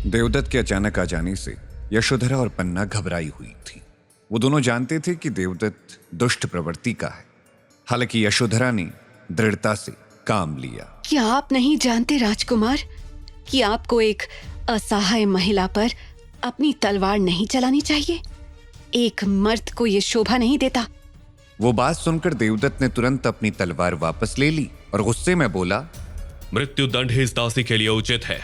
देवदत्त के अचानक आ जाने से यशोधरा और पन्ना घबराई हुई थी। वो दोनों जानते थे कि देवदत्त दुष्ट प्रवृत्ति का है। हालांकि यशोधरा ने दृढ़ता से काम लिया। क्या आप नहीं जानते राजकुमार कि आपको एक असहाय महिला पर अपनी तलवार नहीं चलानी चाहिए? एक मर्द को ये शोभा नहीं देता। वो बात सुनकर देवदत्त ने तुरंत अपनी तलवार वापस ले ली और गुस्से में बोला, मृत्यु दंड ही इस दासी के लिए उचित है।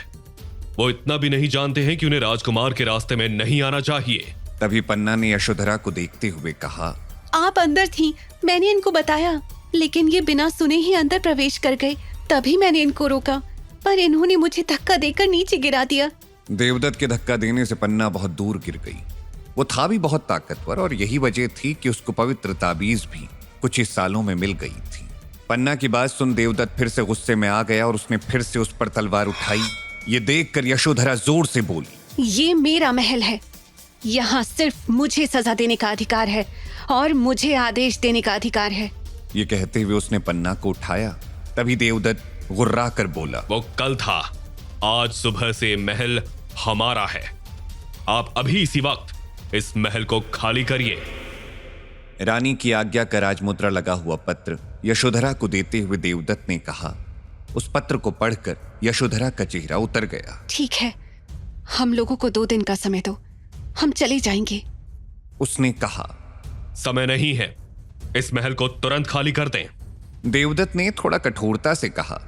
वो इतना भी नहीं जानते हैं कि उन्हें राजकुमार के रास्ते में नहीं आना चाहिए। तभी पन्ना ने यशोधरा को देखते हुए कहा, आप अंदर थी, मैंने इनको बताया, लेकिन ये बिना सुने ही अंदर प्रवेश कर गए। तभी मैंने इनको रोका, पर इन्होंने मुझे धक्का देकर नीचे गिरा दिया। देवदत्त के धक्का देने से पन्ना बहुत दूर गिर गई। वो था भी बहुत ताकतवर और यही वजह थी कि उसको पवित्र ताबीज भी कुछ ही सालों में मिल गई थी। पन्ना की बात सुन देवदत्त फिर से गुस्से में आ गया और उसने फिर से उस पर तलवार उठाई। ये देखकर यशोधरा जोर से बोली, ये मेरा महल है, यहाँ सिर्फ मुझे सजा देने का अधिकार है और मुझे आदेश देने का अधिकार है। ये कहते हुए उसने पन्ना को उठाया। तभी देवदत्त गुर्रा कर बोला, वो कल था, आज सुबह से महल हमारा है। आप अभी इसी वक्त इस महल को खाली करिए। रानी की आज्ञा का राजमुद्रा लगा हुआ पत्र यशोधरा को देते हुए देवदत्त ने कहा। उस पत्र को पढ़कर यशोधरा का चेहरा उतर गया। ठीक है, हम लोगों को 2 दिन का समय दो, हम चले जाएंगे। उसने कहा, समय नहीं है, इस महल को तुरंत खाली कर दें। देवदत्त ने थोड़ा कठोरता से कहा।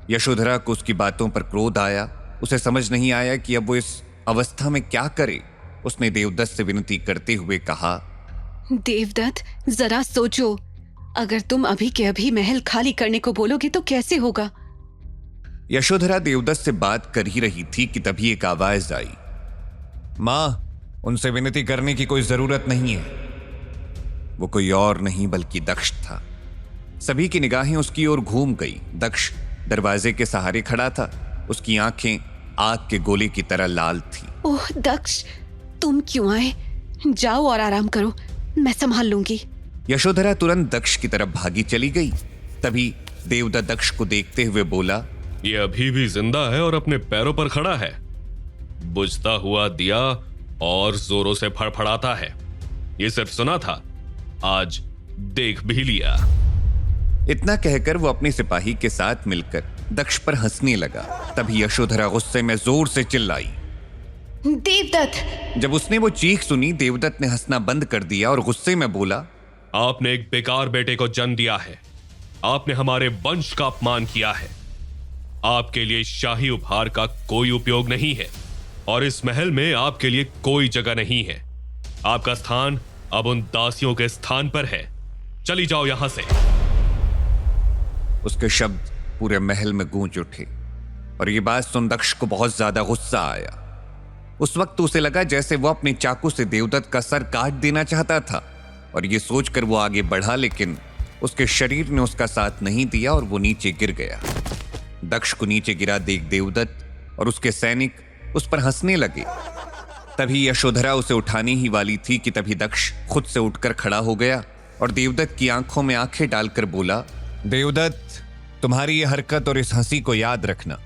यशोधरा को उसकी बातों पर क्रोध आया। उसे समझ नहीं आया कि अब वो इस अवस्था में क्या करे। उसने देवदत्त से विनती करते हुए कहा, देवदत्त, जरा सोचो, अगर तुम अभी के अभी महल खाली करने को बोलोगे तो कैसे होगा? यशोधरा देवदत्त से बात कर ही रही थी कि तभी एक आवाज आई, मां, उनसे विनती करने की कोई जरूरत नहीं है। वो कोई और नहीं बल्कि दक्ष था। सभी की निगाहें उसकी ओर घूम गई। दक्ष दरवाजे के सहारे खड़ा था। उसकी आंखें आग के गोले की तरह लाल थी। ओह दक्ष, तुम क्यों आए? जाओ और आराम करो, मैं संभाल लूंगी। यशोधरा तुरंत दक्ष की तरफ भागी चली गई। तभी देवदत्त दक्ष को देखते हुए बोला, ये अभी भी जिंदा है और अपने पैरों पर खड़ा है। बुझता हुआ दिया और जोरों से फड़फड़ाता है। ये सिर्फ सुना था, आज देख भी लिया। इतना कहकर वो अपने सिपाही के साथ मिलकर दक्ष पर हंसने लगा। तभी यशोधरा गुस्से में जोर से चिल्लाई। देवदत्त! जब उसने वो चीख सुनी, देवदत्त ने हंसना बंद कर दिया और गुस्से में बोला, आपने एक बेकार बेटे को जन्म दिया है। आपने हमारे वंश का अपमान किया है। आपके लिए शाही उपहार का कोई उपयोग नहीं है और इस महल में आपके लिए कोई जगह नहीं है। आपका स्थान अब उन दासियों के स्थान पर है। चली जाओ यहां से। उसके शब्द पूरे महल में गूंज उठे और ये बात सुन दक्ष को बहुत ज्यादा गुस्सा आया। उस वक्त उसे लगा जैसे वो अपने चाकू से देवदत्त का सर काट देना चाहता था और ये सोचकर वो आगे बढ़ा, लेकिन उसके शरीर ने उसका साथ नहीं दिया और वो नीचे गिर गया। दक्ष को नीचे गिरा देख देवदत्त और उसके सैनिक उस पर हंसने लगे। तभी यशोधरा उसे उठाने ही वाली थी कि तभी दक्ष खुद से उठकर खड़ा हो गया और देवदत्त की आंखों में आंखें डालकर बोला, देवदत्त, तुम्हारी ये हरकत और इस हंसी को याद रखना।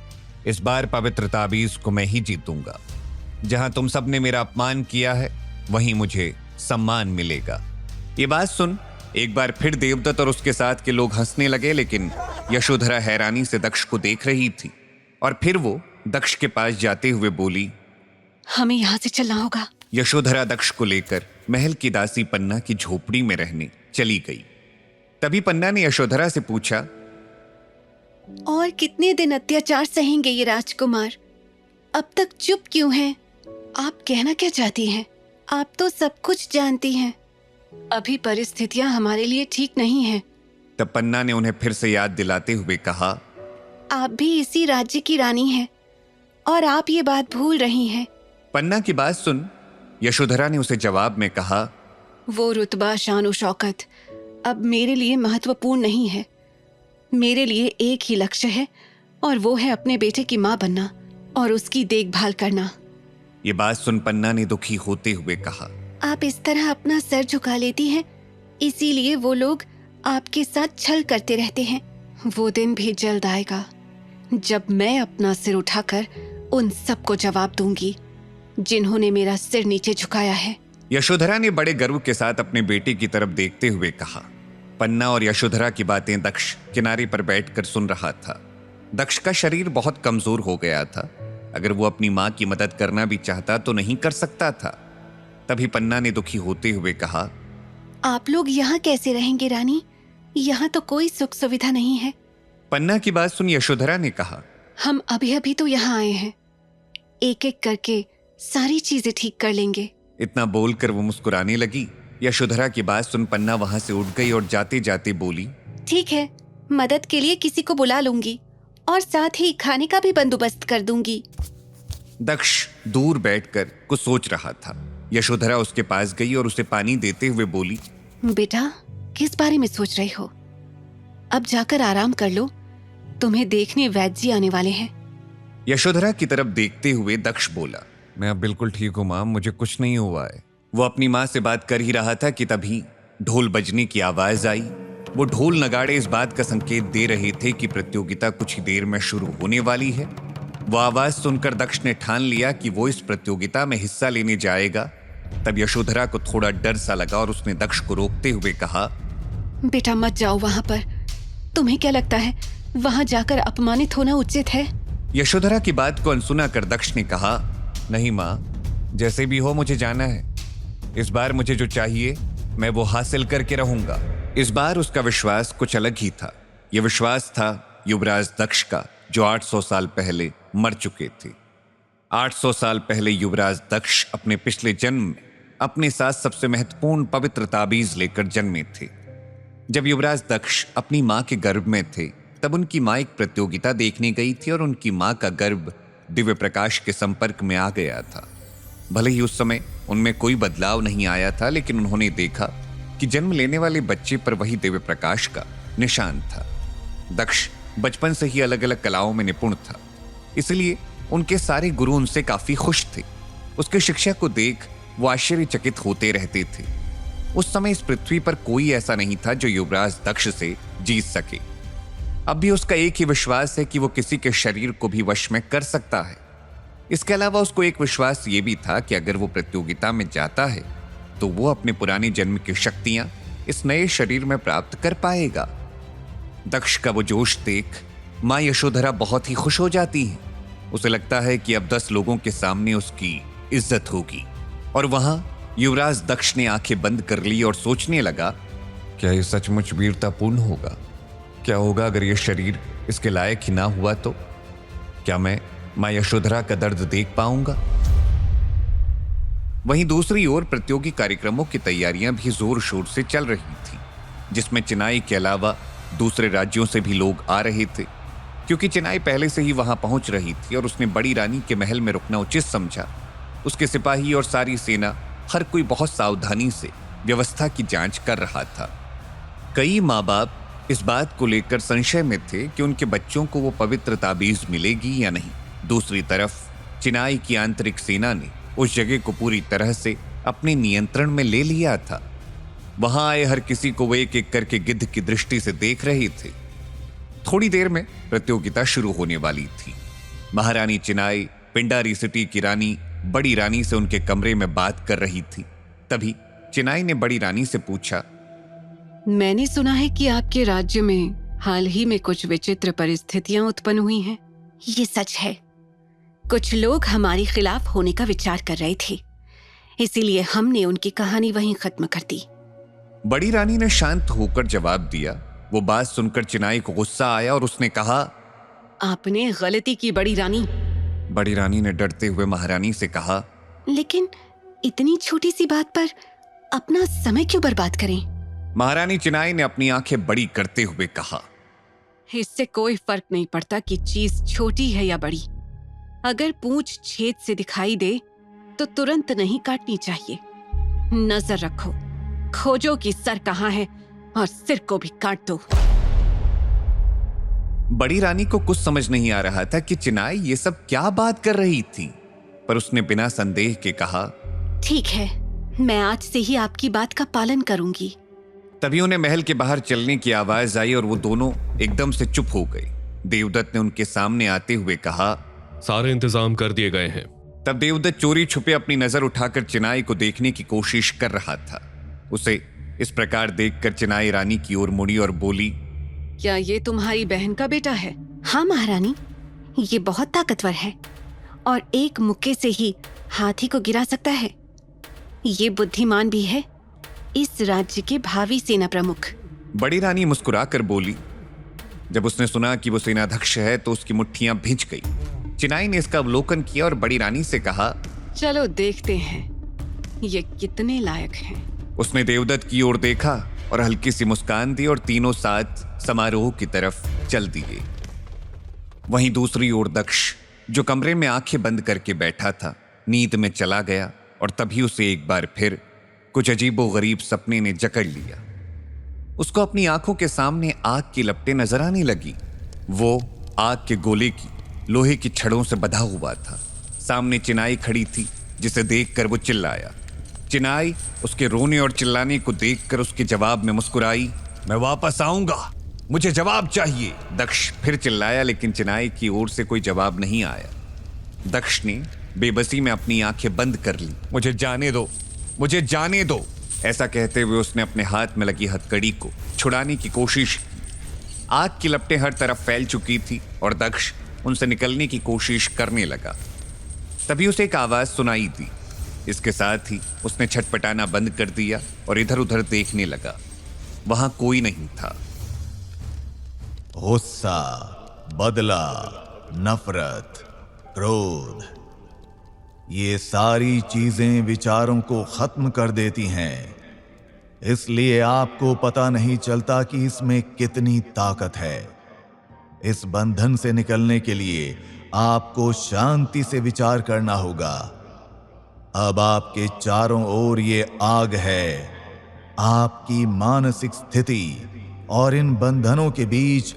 इस बार पवित्र ताबीज को मैं ही जीतूंगा। जहां तुम सबने मेरा अपमान किया है वहीं मुझे सम्मान मिलेगा। ये बात सुन एक बार फिर देवदत्त और उसके साथ के लोग हंसने लगे, लेकिन यशोधरा हैरानी से दक्ष को देख रही थी और फिर वो दक्ष के पास जाते हुए बोली, हमें यहाँ से चलना होगा। यशोधरा दक्ष को लेकर महल की दासी पन्ना की झोपड़ी में रहने चली गई। तभी पन्ना ने यशोधरा से पूछा, और कितने दिन अत्याचार सहेंगे ये राजकुमार? अब तक चुप क्यों हैं? आप कहना क्या चाहती हैं? आप तो सब कुछ जानती हैं। अभी परिस्थितियां हमारे लिए ठीक नहीं हैं। तब पन्ना ने उन्हें फिर से याद दिलाते हुए कहा, आप भी इसी राज्य की रानी हैं और आप ये बात भूल रही हैं। पन्ना की बात सुन यशोधरा ने उसे जवाब में कहा, वो रुतबा, शान शौकत अब मेरे लिए महत्वपूर्ण नहीं है। मेरे लिए एक ही लक्ष्य है और वो है अपने बेटे की माँ बनना और उसकी देखभाल करना। ये बात सुन पन्ना ने दुखी होते हुए कहा, आप इस तरह अपना सर झुका लेती हैं, इसीलिए वो लोग आपके साथ छल करते रहते हैं। वो दिन भी जल्द आएगा जब मैं अपना सिर उठाकर उन सबको जवाब दूंगी जिन्होंने मेरा सिर नीचे झुकाया है। यशोधरा ने बड़े गर्व के साथ अपने बेटे की तरफ देखते हुए कहा। पन्ना और यशोधरा की बातें दक्ष किनारे पर बैठकर सुन रहा था। दक्ष का शरीर बहुत कमजोर हो गया था। अगर वो अपनी मां की मदद करना भी चाहता तो नहीं कर सकता था। तभी पन्ना ने दुखी होते हुए कहा, आप लोग यहाँ कैसे रहेंगे रानी? यहाँ तो कोई सुख सुविधा नहीं है। पन्ना की बात सुन यशोधरा ने कहा, हम अभी अभी तो यहाँ आए हैं, एक एक करके सारी चीजें ठीक कर लेंगे। इतना बोलकर वो मुस्कुराने लगी। यशोधरा की बात सुन पन्ना वहां से उठ गई और जाते जाते बोली, ठीक है, मदद के लिए किसी को बुला लूंगी और साथ ही खाने का भी बंदोबस्त कर दूंगी। दक्ष दूर बैठकर कुछ सोच रहा था। यशोधरा उसके पास गई और उसे पानी देते हुए बोली, बेटा, किस बारे में सोच रही हो? अब जाकर आराम कर लो, तुम्हें देखने वैद्य जी आने वाले हैं। यशोधरा की तरफ देखते हुए दक्ष बोला, मैं अब बिल्कुल ठीक हूं मां, मुझे कुछ नहीं हुआ है। वो अपनी मां से बात कर ही रहा था कि तभी ढोल बजने की आवाज आई। वो ढोल नगाड़े इस बात का संकेत दे रहे थे कि प्रतियोगिता कुछ ही देर में शुरू होने वाली है। वो आवाज सुनकर दक्ष ने ठान लिया कि वो इस प्रतियोगिता में हिस्सा लेने जाएगा। तब यशोधरा को थोड़ा डर सा लगा और उसने दक्ष को रोकते हुए कहा, बेटा मत जाओ वहां पर। तुम्हें क्या लगता है वहां जाकर अपमानित होना उचित है? यशोधरा की बात को अनसुना कर दक्ष ने कहा, नहीं मां, जैसे भी हो मुझे जाना है। इस बार मुझे जो चाहिए मैं वो हासिल करके रहूंगा। इस बार उसका विश्वास कुछ अलग ही था। यह विश्वास था युवराज दक्ष का, जो 800 साल पहले मर चुके थे। 800 साल पहले युवराज दक्ष अपने पिछले जन्म में अपने साथ सबसे महत्वपूर्ण पवित्र ताबीज लेकर जन्मे थे। जब युवराज दक्ष अपनी मां के गर्भ में थे तब उनकी मां एक प्रतियोगिता देखने गई थी और उनकी मां का गर्भ दिव्य प्रकाश के संपर्क में आ गया था। भले ही उस समय उनमें कोई बदलाव नहीं आया था, लेकिन उन्होंने देखा कि जन्म लेने वाले बच्चे पर वही दिव्य प्रकाश का निशान था। दक्ष बचपन से ही अलग अलग कलाओं में निपुण था, इसलिए उनके सारे गुरु उनसे काफी खुश थे। उसके शिक्षा को देख वो आश्चर्यचकित होते रहते थे। उस समय इस पृथ्वी पर कोई ऐसा नहीं था जो युवराज दक्ष से जीत सके। अब भी उसका एक ही विश्वास है कि वो किसी के शरीर को भी वश में कर सकता है। इसके अलावा उसको एक विश्वास ये भी था कि अगर वो प्रतियोगिता में जाता है तो वो अपने पुराने जन्म की शक्तियां इस नए शरीर में प्राप्त कर पाएगा। दक्ष का वो जोश देख मां यशोधरा बहुत ही खुश हो जाती है। उसे लगता है कि अब 10 लोगों के सामने उसकी इज्जत होगी। और वहां युवराज दक्ष ने आंखें बंद कर ली और सोचने लगा, क्या ये सचमुच वीरतापूर्ण होगा? क्या होगा अगर ये शरीर इसके लायक ही ना हुआ तो? क्या मैं मां यशोधरा का दर्द देख पाऊंगा? वहीं दूसरी ओर प्रतियोगी कार्यक्रमों की तैयारियां भी जोर शोर से चल रही थी, जिसमें चिनाई के अलावा दूसरे राज्यों से भी लोग आ रहे थे। क्योंकि चिनाई पहले से ही वहां पहुंच रही थी और उसने बड़ी रानी के महल में रुकना उचित समझा। उसके सिपाही और सारी सेना, हर कोई बहुत सावधानी से व्यवस्था की जांच कर रहा था। कई माँ बाप इस बात को लेकर संशय में थे कि उनके बच्चों को वो पवित्र ताबीज मिलेगी या नहीं। दूसरी तरफ चिनाई की आंतरिक सेना ने उस जगह को पूरी तरह से अपने नियंत्रण में ले लिया था। वहां आए हर किसी को वो एक एक करके गिद्ध की दृष्टि से देख रहे थे। थोड़ी देर में प्रतियोगिता शुरू होने वाली थी। महारानी चिनाई पिंडारी सिटी की रानी बड़ी रानी से उनके कमरे में बात कर रही थी। तभी चिनाई ने बड़ी रानी से पूछा, मैंने सुना है कि आपके राज्य में हाल ही में कुछ विचित्र परिस्थितियां उत्पन्न हुई हैं। ये सच है। कुछ लोग हमारे खिलाफ होने का विचार कर रहे थे, इसीलिए हमने उनकी कहानी वहीं खत्म कर दी। बड़ी रानी ने शांत होकर जवाब दिया। वो बात सुनकर चिनाई को गुस्सा आया और उसने कहा, आपने गलती की बड़ी रानी। बड़ी रानी ने डरते हुए महारानी से कहा, लेकिन इतनी छोटी सी बात पर अपना समय क्यों बर्बाद करें? महारानी चिनाई ने अपनी आंखें बड़ी करते हुए कहा, इससे कोई फर्क नहीं पड़ता कि चीज छोटी है या बड़ी। अगर पूंछ छेद से दिखाई दे तो तुरंत नहीं काटनी चाहिए। नजर रखो, खोजो कि सर कहाँ है और सिर को भी काट दो। बड़ी रानी को कुछ समझ नहीं आ रहा था कि चिनाई ये सब क्या बात कर रही थी, पर उसने बिना संदेह के कहा, ठीक है, मैं आज से ही आपकी बात का पालन करूंगी। तभी उन्हें महल के बाहर चलने की आवाज आई और वो दोनों एकदम से चुप हो गए। देवदत्त ने उनके सामने आते हुए कहा, सारे इंतजाम कर दिए गए हैं। तब देवदत्त चोरी छुपे अपनी नजर उठाकर चिनाई को देखने की कोशिश कर रहा था। उसे इस प्रकार देखकर चिनाई रानी की ओर मुड़ी और बोली, क्या ये तुम्हारी बहन का बेटा है? हाँ महारानी, ये बहुत ताकतवर है और एक मुक्के से ही हाथी को गिरा सकता है। ये बुद्धिमान भी है, इस राज्य के भावी सेना प्रमुख। बड़ी रानी मुस्कुराकर बोली। जब उसने सुना कि वो सेनाध्यक्ष है तो उसकी मुट्ठियां भिंच गई। चिनाई ने इसका अवलोकन किया और बड़ी रानी से कहा, चलो देखते हैं ये कितने लायक हैं। उसने देवदत्त की ओर देखा और हल्की सी मुस्कान दी और तीनों साथ समारोह की तरफ चल दिए। वहीं दूसरी ओर दक्ष, जो कमरे में आंखें बंद करके बैठा था, नींद में चला गया और तभी उसे एक बार फिर कुछ अजीबोगरीब सपने ने जकड़ लिया। उसको अपनी आंखों के सामने आग की लपटें नजर आने लगी। वो आग के गोले की लोहे की छड़ों से बंधा हुआ था। सामने चिनाई खड़ी थी, जिसे देखकर वो चिल्लाया। चिनाई उसके रोने और चिल्लाने को देखकर उसके जवाब में मुस्कुराई। मैं वापस आऊंगा, मुझे जवाब चाहिए। दक्ष फिर चिल्लाया, लेकिन चिनाई की ओर से कोई जवाब नहीं आया। दक्ष ने बेबसी में अपनी आंखें बंद कर ली। मुझे जाने दो, मुझे जाने दो, ऐसा कहते हुए उसने अपने हाथ में लगी हथकड़ी को छुड़ाने की कोशिश की। आग की लपटें हर तरफ फैल चुकी थी और दक्ष उनसे निकलने की कोशिश करने लगा। तभी उसे एक आवाज सुनाई दी। इसके साथ ही उसने छटपटाना बंद कर दिया और इधर उधर देखने लगा। वहां कोई नहीं था। गुस्सा, बदला, नफरत, क्रोध, ये सारी चीजें विचारों को खत्म कर देती हैं। इसलिए आपको पता नहीं चलता कि इसमें कितनी ताकत है। इस बंधन से निकलने के लिए आपको शांति से विचार करना होगा। अब आपके चारों ओर ये आग है। आपकी मानसिक स्थिति और इन बंधनों के बीच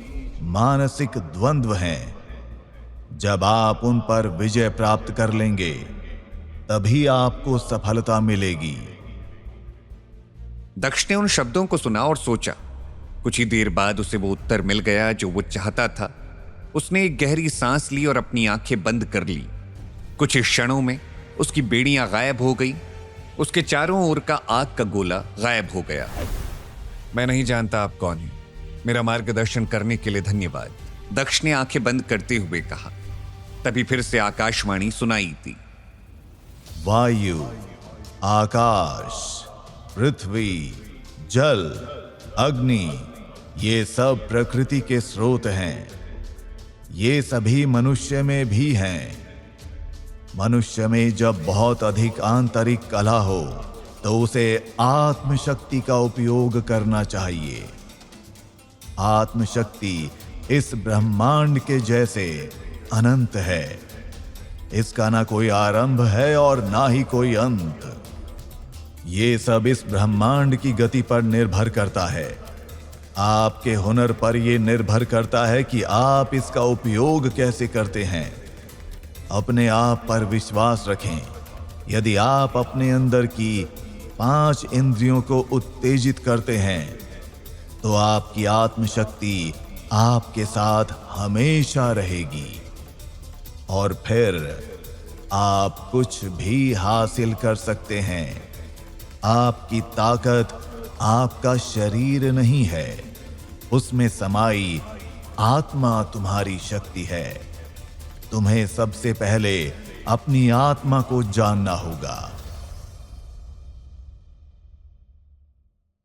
मानसिक द्वंद्व हैं। जब आप उन पर विजय प्राप्त कर लेंगे, तभी आपको सफलता मिलेगी। दक्ष ने उन शब्दों को सुना और सोचा। कुछ ही देर बाद उसे वो उत्तर मिल गया जो वो चाहता था। उसने एक गहरी सांस ली और अपनी आंखें बंद कर ली। कुछ ही क्षणों में उसकी बेड़ियां गायब हो गई। उसके चारों ओर का आग का गोला गायब हो गया। मैं नहीं जानता आप कौन हैं। मेरा मार्गदर्शन करने के लिए धन्यवाद, दक्ष ने आंखें बंद करते हुए कहा। तभी फिर से आकाशवाणी सुनाई दी। वायु, आकाश, पृथ्वी, जल, अग्नि, ये सब प्रकृति के स्रोत हैं। ये सभी मनुष्य में भी हैं। मनुष्य में जब बहुत अधिक आंतरिक कला हो तो उसे आत्मशक्ति का उपयोग करना चाहिए। आत्मशक्ति इस ब्रह्मांड के जैसे अनंत है। इसका ना कोई आरंभ है और ना ही कोई अंत। ये सब इस ब्रह्मांड की गति पर निर्भर करता है। आपके हुनर पर यह निर्भर करता है कि आप इसका उपयोग कैसे करते हैं। अपने आप पर विश्वास रखें। यदि आप अपने अंदर की 5 इंद्रियों को उत्तेजित करते हैं तो आपकी आत्मशक्ति आपके साथ हमेशा रहेगी और फिर आप कुछ भी हासिल कर सकते हैं। आपकी ताकत आपका शरीर नहीं है, उसमें समाई आत्मा तुम्हारी शक्ति है। तुम्हें सबसे पहले अपनी आत्मा को जानना होगा।